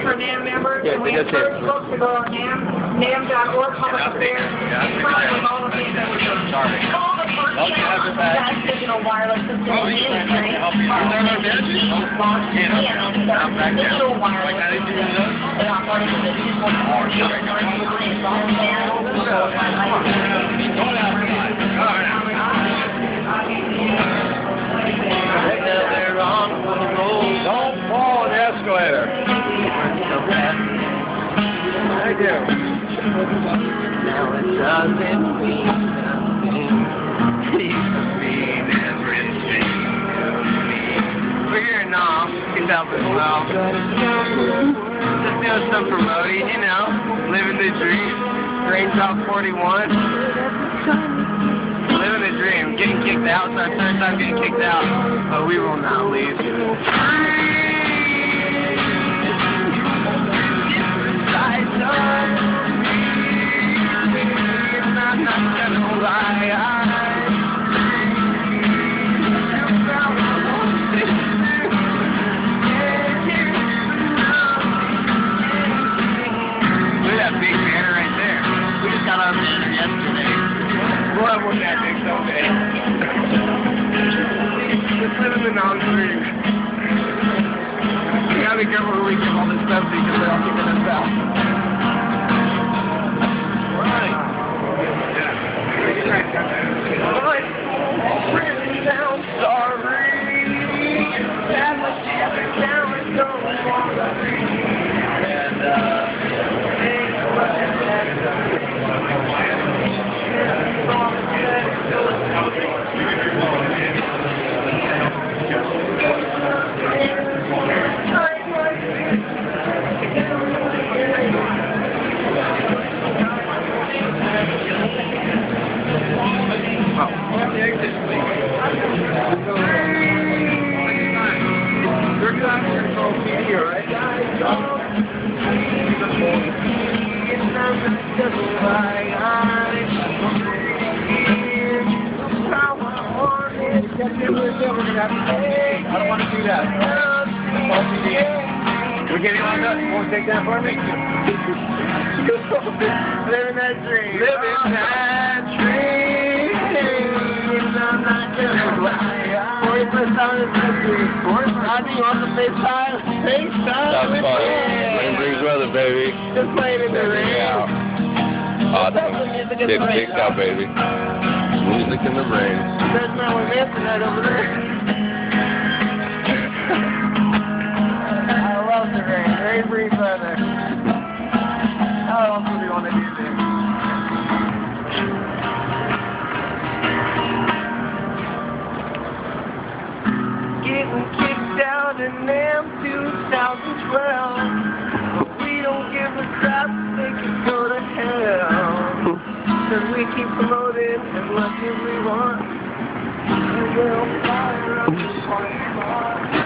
for NAMM members, Yeah, and we encourage folks to go on NAMM.org, public affairs, with all the things that we're doing. Call the first fast digital wireless system in the industry. Digital wireless system. They operate with a digital They're on the road. Don't fall on the escalator. I do. Now it doesn't mean nothing. It mean everything to me. We're here in NAMM, 2012. Just doing some promoting, you know, living the dream. RainDrop 41. Living the dream, getting kicked out. It's our third time getting kicked out, but we will not leave. I'm not gonna lie. Look at that big banner right there. We just got our banner yesterday. We'll have one that big someday. Just living the non-dream. We gotta be careful who we give all this stuff to because they're all kicking us out. Right. Written down, sorry. That much down and don't want to read. And, I don't want to do that. We're getting on up. You want to take that for me? Living that dream. Living that dream. I'm not gonna lie. 41st time in history. I think on the FaceTime. That's fun. Rain brings weather, baby. Just playing in the rain. Awesome. Get kicked out, baby. Music in the rain. That's not what Manson had over there. I love the rain. Rain brings weather. How else would we want to do this? Getting kicked out in NAMM 2012. But we don't give a crap, they can go to hell. Cause we keep promoting as much as we want. And we'll fire up the party bar.